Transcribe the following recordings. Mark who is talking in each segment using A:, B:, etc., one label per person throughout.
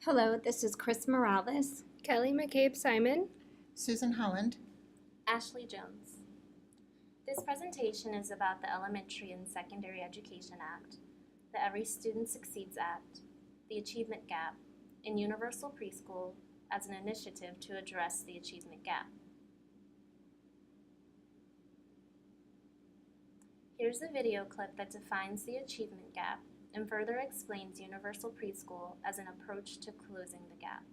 A: Hello, this is Chris Morales.
B: Kelly McCabe Simon.
C: Susan Holland.
D: Ashley Jones. This presentation is about the Elementary and Secondary Education Act, the Every Student Succeeds Act, the Achievement Gap, and Universal Preschool as an initiative to address the achievement gap. Here's a video clip that defines the achievement gap and further explains universal preschool as an approach to closing the gap.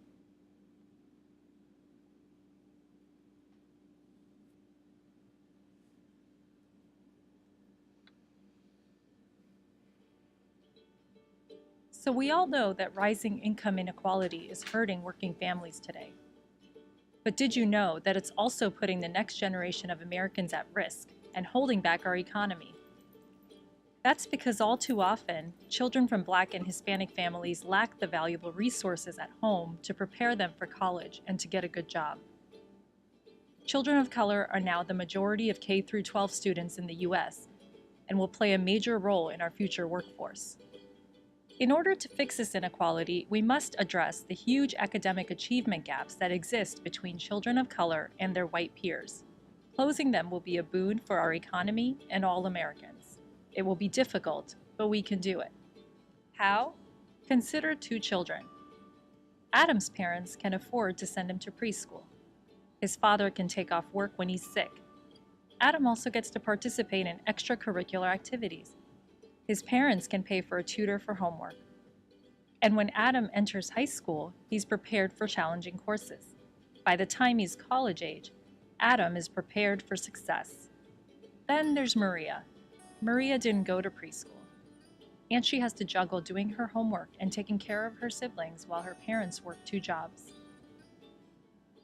E: So we all know that rising income inequality is hurting working families today. But did you know that it's also putting the next generation of Americans at risk and holding back our economy? That's because all too often, children from Black and Hispanic families lack the valuable resources at home to prepare them for college and to get a good job. Children of color are now the majority of K-12 students in the U.S. and will play a major role in our future workforce. In order to fix this inequality, we must address the huge academic achievement gaps that exist between children of color and their white peers. Closing them will be a boon for our economy and all Americans. It will be difficult, but we can do it. How? Consider two children. Adam's parents can afford to send him to preschool. His father can take off work when he's sick. Adam also gets to participate in extracurricular activities. His parents can pay for a tutor for homework. And when Adam enters high school, he's prepared for challenging courses. By the time he's college age, Adam is prepared for success. Then there's Maria. Maria didn't go to preschool, and she has to juggle doing her homework and taking care of her siblings while her parents work 2 jobs.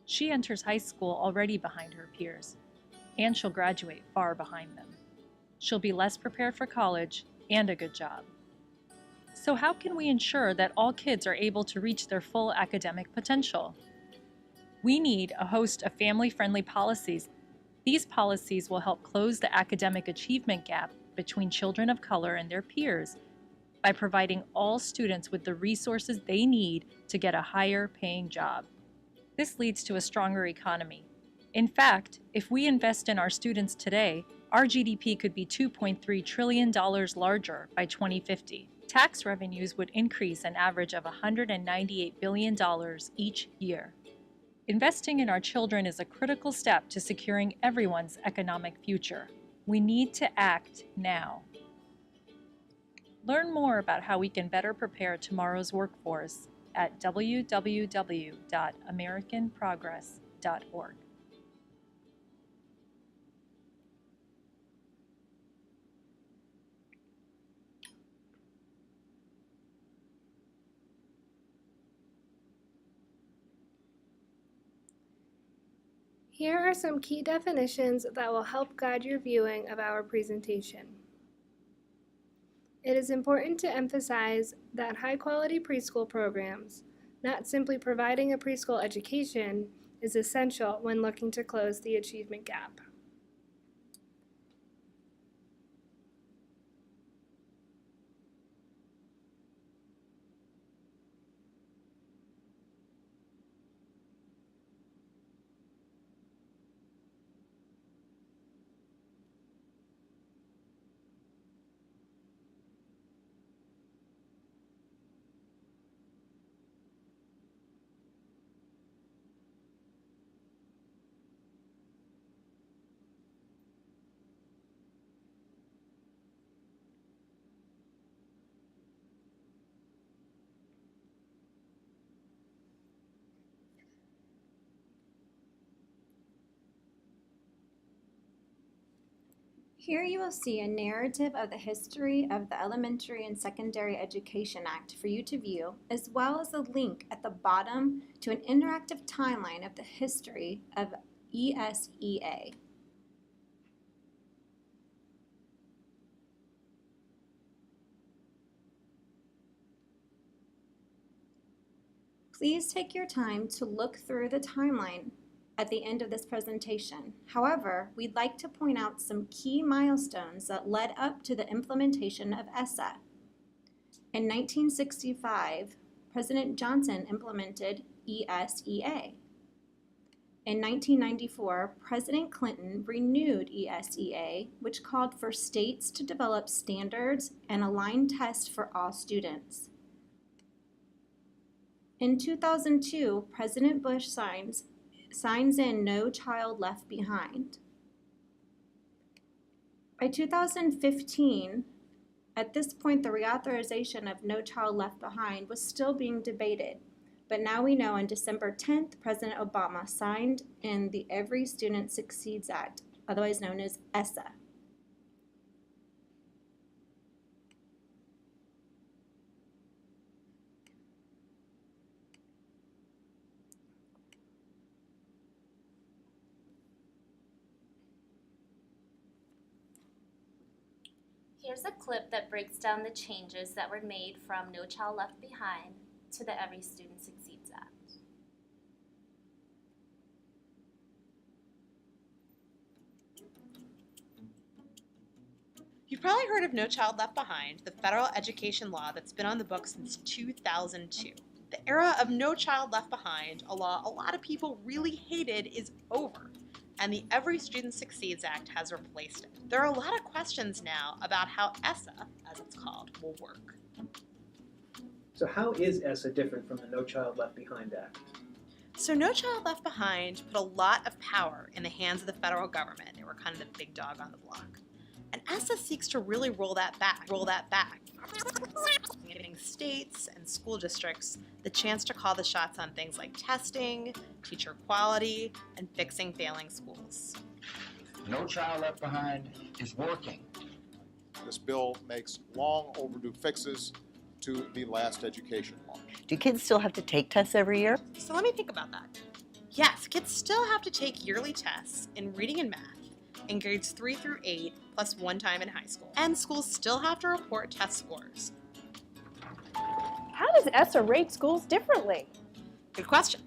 E: She enters high school already behind her peers, and she'll graduate far behind them. She'll be less prepared for college and a good job. So how can we ensure that all kids are able to reach their full academic potential? We need a host of family-friendly policies. These policies will help close the academic achievement gap between children of color and their peers by providing all students with the resources they need to get a higher paying job. This leads to a stronger economy. In fact, if we invest in our students today, our GDP could be $2.3 trillion larger by 2050. Tax revenues would increase an average of $198 billion each year. Investing in our children is a critical step to securing everyone's economic future. We need to act now. Learn more about how we can better prepare tomorrow's workforce at www.americanprogress.org.
B: Here are some key definitions that will help guide your viewing of our presentation. It is important to emphasize that high-quality preschool programs, not simply providing a preschool education, is essential when looking to close the achievement gap.
A: Here you will see a narrative of the history of the Elementary and Secondary Education Act for you to view, as well as a link at the bottom to an interactive timeline of the history of ESEA. Please take your time to look through the timeline at the end of this presentation. However, we'd like to point out some key milestones that led up to the implementation of ESSA. In 1965, President Johnson implemented ESEA. In 1994, President Clinton renewed ESEA, which called for states to develop standards and align tests for all students. In 2002, President Bush signs in No Child Left Behind. By 2015, at this point, the reauthorization of No Child Left Behind was still being debated. But now we know on December 10th, President Obama signed in the Every Student Succeeds Act, otherwise known as ESSA.
D: Here's a clip that breaks down the changes that were made from No Child Left Behind to the Every Student Succeeds Act.
C: You've probably heard of No Child Left Behind, the federal education law that's been on the books since 2002. The era of No Child Left Behind, a law a lot of people really hated, is over, and the Every Student Succeeds Act has replaced it. There are a lot of questions now about how ESSA, as it's called, will work.
F: So how is ESSA different from the No Child Left Behind Act?
C: So No Child Left Behind put a lot of power in the hands of the federal government. They were kind of the big dog on the block. And ESSA seeks to really roll that back, giving states and school districts the chance to call the shots on things like testing, teacher quality, and fixing failing schools.
G: No Child Left Behind is working.
H: This bill makes long overdue fixes to the last education law.
I: Do kids still have to take tests every year?
C: So let me think about that. Yes, kids still have to take yearly tests in reading and math in grades 3 through 8, plus one time in high school. And schools still have to report test scores.
J: How does ESSA rate schools differently?
C: Good question.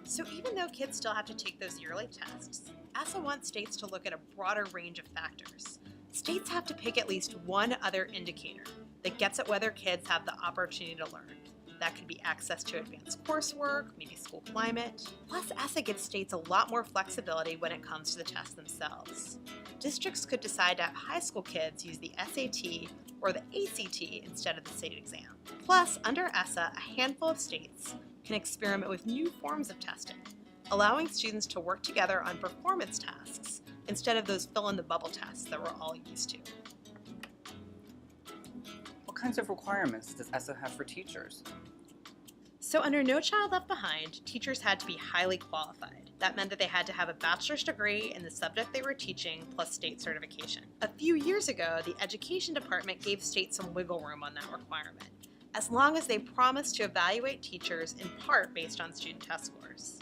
C: So even though kids still have to take those yearly tests, ESSA wants states to look at a broader range of factors. States have to pick at least one other indicator that gets at whether kids have the opportunity to learn. That could be access to advanced coursework, maybe school climate. Plus, ESSA gives states a lot more flexibility when it comes to the tests themselves. Districts could decide to have high school kids use the SAT or the ACT instead of the state exam. Plus, under ESSA, a handful of states can experiment with new forms of testing, allowing students to work together on performance tasks instead of those fill-in-the-bubble tests that we're all used to.
K: What kinds of requirements does ESSA have for teachers?
C: So under No Child Left Behind, teachers had to be highly qualified. That meant that they had to have a bachelor's degree in the subject they were teaching plus state certification. A few years ago, the Education Department gave states some wiggle room on that requirement, as long as they promised to evaluate teachers in part based on student test scores.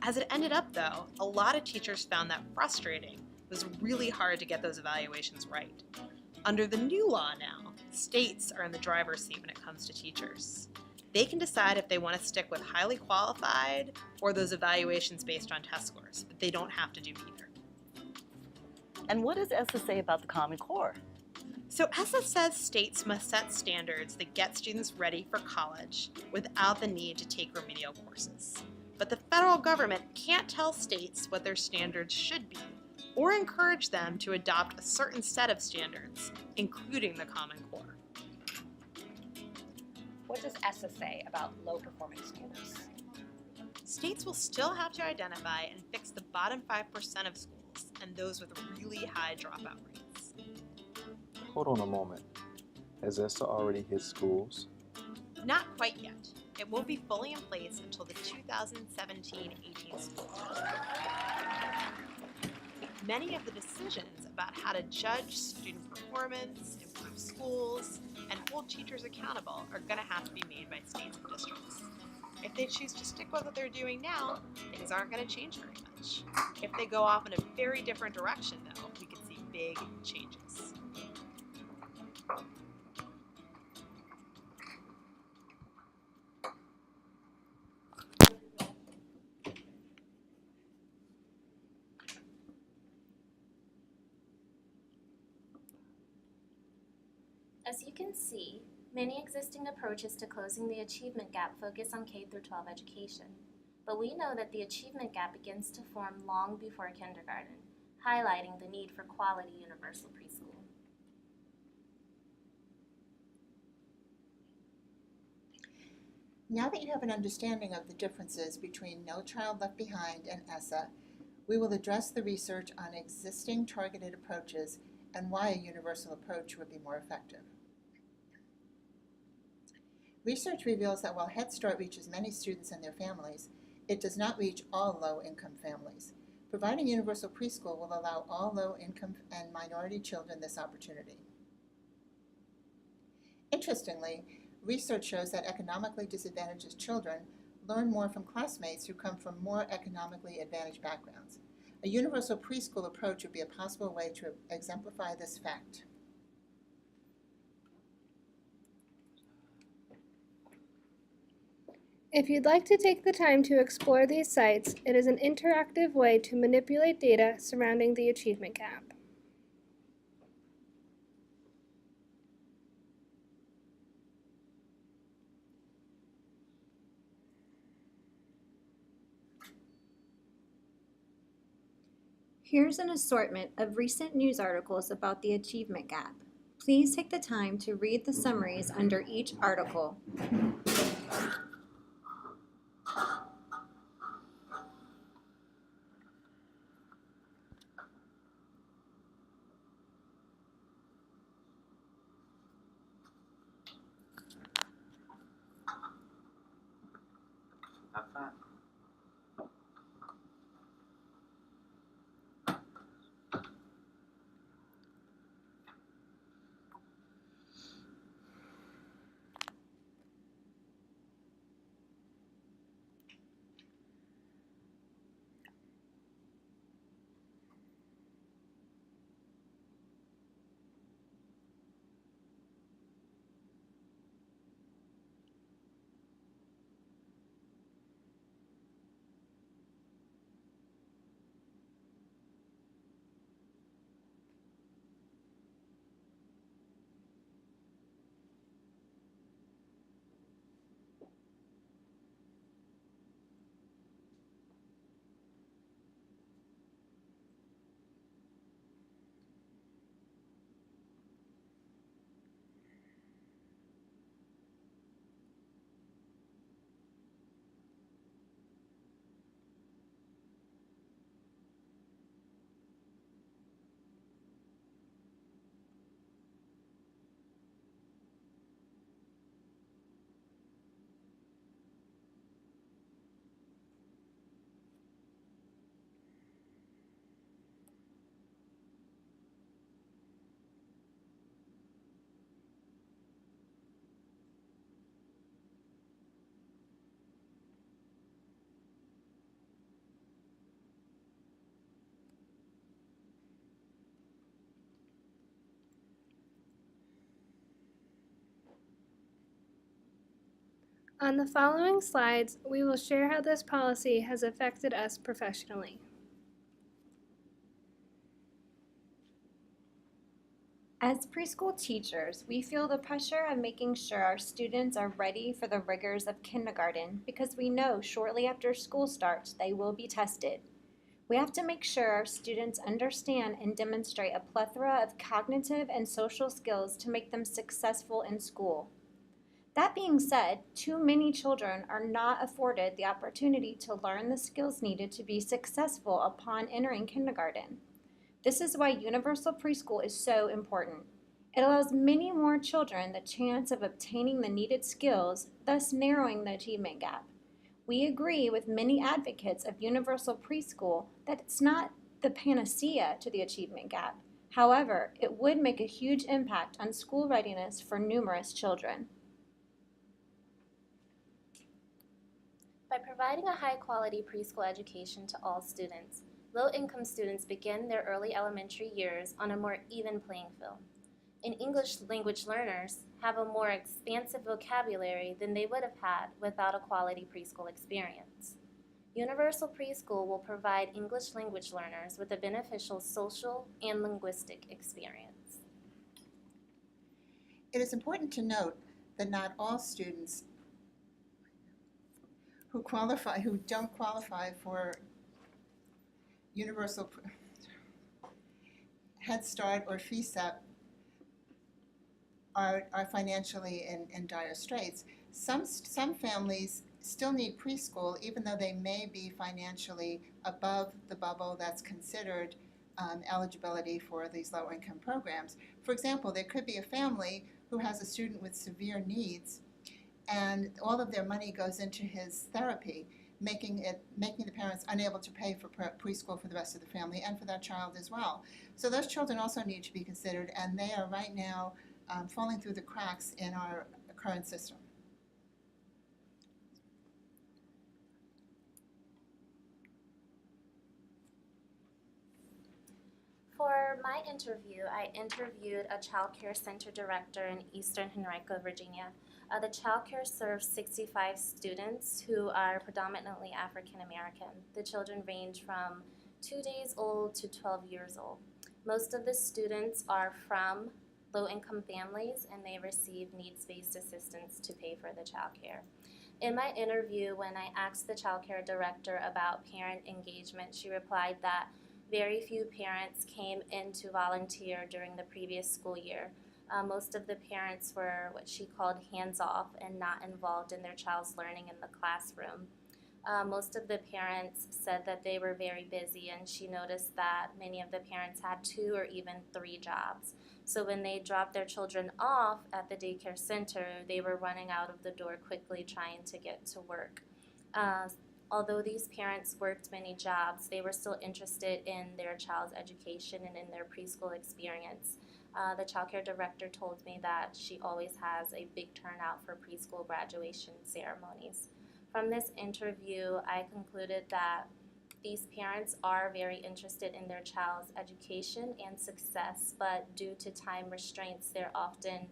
C: As it ended up though, a lot of teachers found that frustrating. It was really hard to get those evaluations right. Under the new law now, states are in the driver's seat when it comes to teachers. They can decide if they want to stick with highly qualified or those evaluations based on test scores, but they don't have to do either.
I: And what does ESSA say about the Common Core?
C: So ESSA says states must set standards that get students ready for college without the need to take remedial courses. But the federal government can't tell states what their standards should be or encourage them to adopt a certain set of standards, including the Common Core.
J: What does ESSA say about low-performing schools?
C: States will still have to identify and fix the bottom 5% of schools and those with really high dropout rates.
L: Hold on a moment. Has ESSA already hit schools?
C: Not quite yet. It won't be fully in place until the 2017-18 school year. Many of the decisions about how to judge student performance, improve schools, and hold teachers accountable are going to have to be made by states and districts. If they choose to stick with what they're doing now, things aren't going to change very much. If they go off in a very different direction, though, we could see big changes.
D: As you can see, Many existing approaches to closing the achievement gap focus on K-12 education, but we know that the achievement gap begins to form long before kindergarten, highlighting the need for quality universal preschool.
M: Now that you have an understanding of the differences between No Child Left Behind and ESSA, we will address the research on existing targeted approaches and why a universal approach would be more effective. Research reveals that while Head Start reaches many students and their families, it does not reach all low-income families. Providing universal preschool will allow all low-income and minority children this opportunity. Interestingly, research shows that economically disadvantaged children learn more from classmates who come from more economically advantaged backgrounds. A universal preschool approach would be a possible way to exemplify this fact.
B: If you'd like to take the time to explore these sites, it is an interactive way to manipulate data surrounding the achievement gap.
A: Here's an assortment of recent news articles about the achievement gap. Please take the time to read the summaries under each article.
K: Have fun.
B: On the following slides, we will share how this policy has affected us professionally.
A: As preschool teachers, we feel the pressure of making sure our students are ready for the rigors of kindergarten because we know shortly after school starts they will be tested. We have to make sure our students understand and demonstrate a plethora of cognitive and social skills to make them successful in school. That being said, too many children are not afforded the opportunity to learn the skills needed to be successful upon entering kindergarten. This is why universal preschool is so important. It allows many more children the chance of obtaining the needed skills, thus narrowing the achievement gap. We agree with many advocates of universal preschool that it's not the panacea to the achievement gap. However, it would make a huge impact on school readiness for numerous children.
D: By providing a high-quality preschool education to all students, low-income students begin their early elementary years on a more even playing field. And English language learners have a more expansive vocabulary than they would have had without a quality preschool experience. Universal preschool will provide English language learners with a beneficial social and linguistic experience.
M: It is important to note that not all students who don't qualify for Universal Head Start or FESEP are financially in dire straits. Some families still need preschool even though they may be financially above the bubble that's considered eligibility for these low-income programs. For example, there could be a family who has a student with severe needs and all of their money goes into his therapy, making the parents unable to pay for preschool for the rest of the family and for that child as well. So those children also need to be considered, and they are right now falling through the cracks in our current system.
D: For my interview, I interviewed a child care center director in Eastern Henrico, Virginia. The child care serves 65 students who are predominantly African American. The children range from 2 days old to 12 years old. Most of the students are from low-income families and they receive needs-based assistance to pay for the child care. In my interview, when I asked the child care director about parent engagement, she replied that very few parents came in to volunteer during the previous school year. Most of the parents were what she called hands-off and not involved in their child's learning in the classroom. Most of the parents said that they were very busy, and she noticed that many of the parents had 2 or even 3 jobs. So when they dropped their children off at the daycare center, they were running out of the door quickly trying to get to work. Although these parents worked many jobs, they were still interested in their child's education and in their preschool experience. The child care director told me that she always has a big turnout for preschool graduation ceremonies. From this interview, I concluded that these parents are very interested in their child's education and success, but due to time restraints, they're often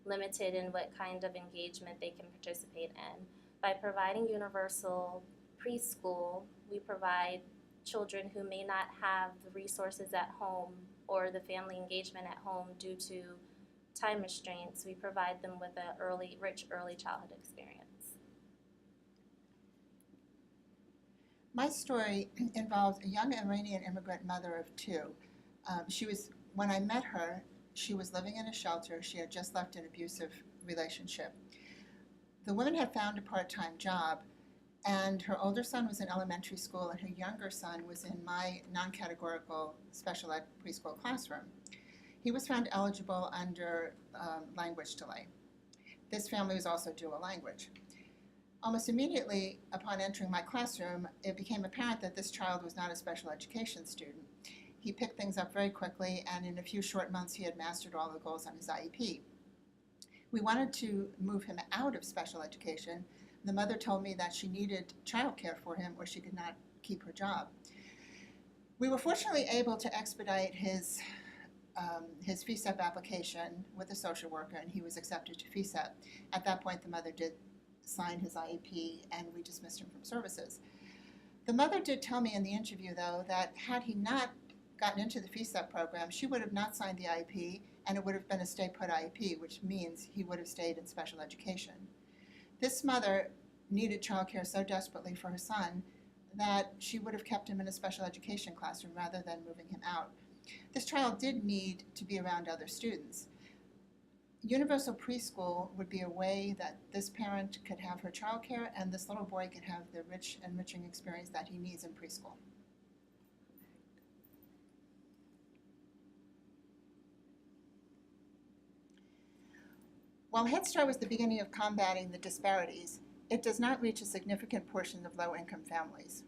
D: limited in what kind of engagement they can participate in. By providing universal preschool, we provide children who may not have the resources at home or the family engagement at home due to time restraints. We provide them with a rich early childhood experience.
M: My story involves a young Iranian immigrant mother of 2. When I met her, she was living in a shelter. She had just left an abusive relationship. The woman had found a part-time job, and her older son was in elementary school and her younger son was in my non-categorical special ed preschool classroom. He was found eligible under language delay. This family was also dual language. Almost immediately upon entering my classroom, it became apparent that this child was not a special education student. He picked things up very quickly, and in a few short months he had mastered all the goals on his IEP. We wanted to move him out of special education. The mother told me that she needed childcare for him or she could not keep her job. We were fortunately able to expedite his FESEP application with a social worker, and he was accepted to FESEP. At that point, the mother did sign his IEP, and we dismissed him from services. The mother did tell me in the interview, though, that had he not gotten into the FESEP program, she would have not signed the IEP, and it would have been a stay-put IEP, which means he would have stayed in special education. This mother needed childcare so desperately for her son that she would have kept him in a special education classroom rather than moving him out. This child did need to be around other students. Universal preschool would be a way that this parent could have her childcare and this little boy could have the rich, enriching experience that he needs in preschool. While Head Start was the beginning of combating the disparities, it does not reach a significant portion of low-income families.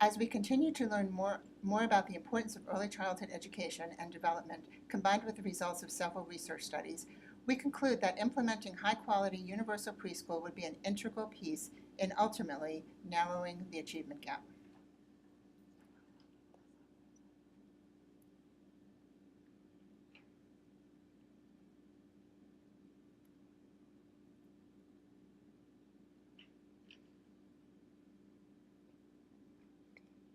M: As we continue to learn more about the importance of early childhood education and development, combined with the results of several research studies, we conclude that implementing high-quality universal preschool would be an integral piece in ultimately narrowing the achievement gap.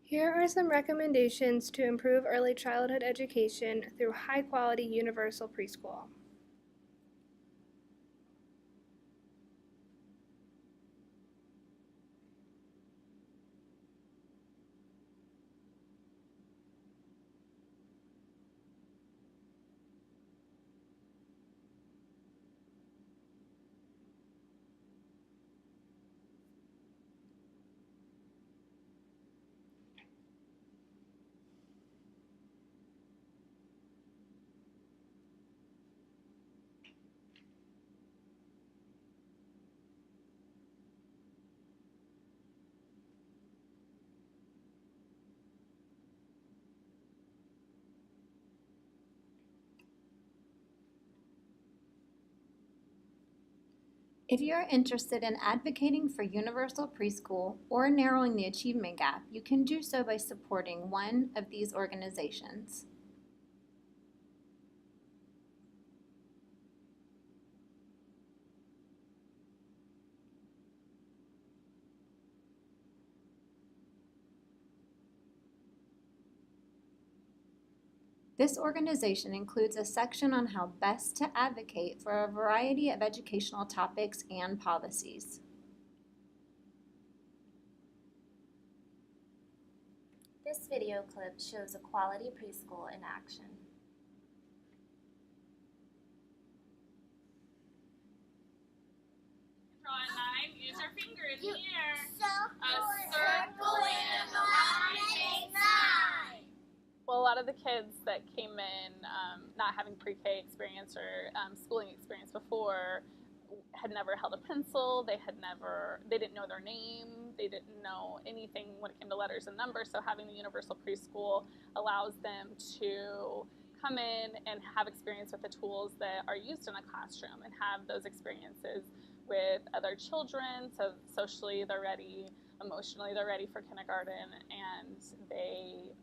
B: Here are some recommendations to improve early childhood education through high-quality universal preschool.
A: If you are interested in advocating for universal preschool or narrowing the achievement gap, you can do so by supporting one of these organizations. This organization includes a section on how best to advocate for a variety of educational topics and policies.
D: This video clip shows a quality preschool in action.
N: Draw a line, use your finger in the air. A circle and a line makes 9. Well, a lot of the kids that came in not having pre-K experience or schooling experience before had never held a pencil, they didn't know their name, they didn't know anything when it came to letters and numbers, so having the universal preschool allows them to come in and have experience with the tools that are used in a classroom and have those experiences with other children, so socially they're ready, emotionally they're ready for kindergarten, and they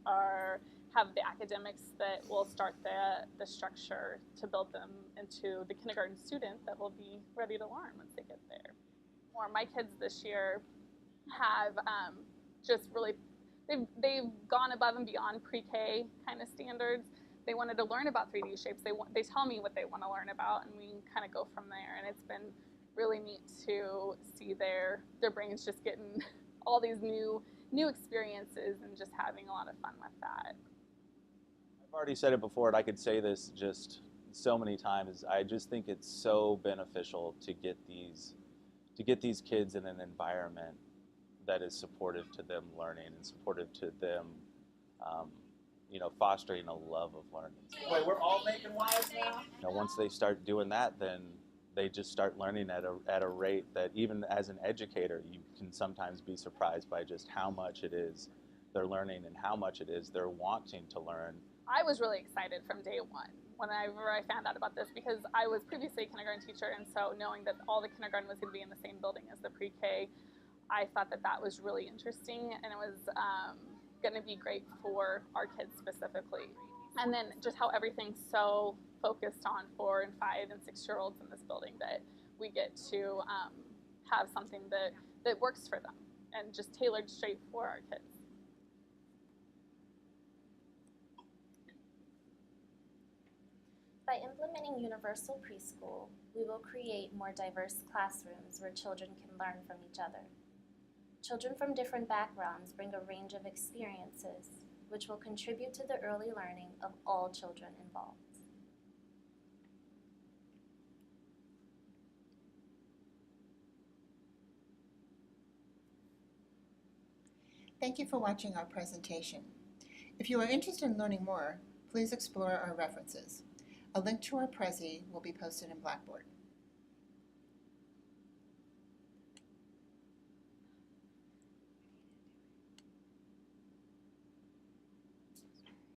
N: have the academics that will start the structure to build them into the kindergarten student that will be ready to learn once they get there. My kids this year have just really, they've gone above and beyond pre-K kind of standards. They wanted to learn about 3D shapes. They tell me what they want to learn about, and we kind of go from there. And it's been really neat to see their brains just getting all these new experiences and just having a lot of fun with that.
L: I've already said it before, and I could say this just so many times. I just think it's so beneficial to get these kids in an environment that is supportive to them learning and supportive to them, fostering a love of learning.
G: Wait, we're all making wives now?
L: Once they start doing that, then they just start learning at a rate that even as an educator, you can sometimes be surprised by just how much it is they're learning and how much it is they're wanting to learn.
N: I was really excited from day one whenever I found out about this, because I was previously a kindergarten teacher, and so knowing that all the kindergarten was going to be in the same building as the pre-K, I thought that was really interesting, and it was going to be great for our kids specifically. And then just how everything's so focused on 4 and 5 and 6-year-olds in this building, that we get to have something that works for them and just tailored straight for our kids.
D: By implementing universal preschool, we will create more diverse classrooms where children can learn from each other. Children from different backgrounds bring a range of experiences, which will contribute to the early learning of all children involved.
M: Thank you for watching our presentation. If you are interested in learning more, please explore our references. A link to our Prezi will be posted in Blackboard.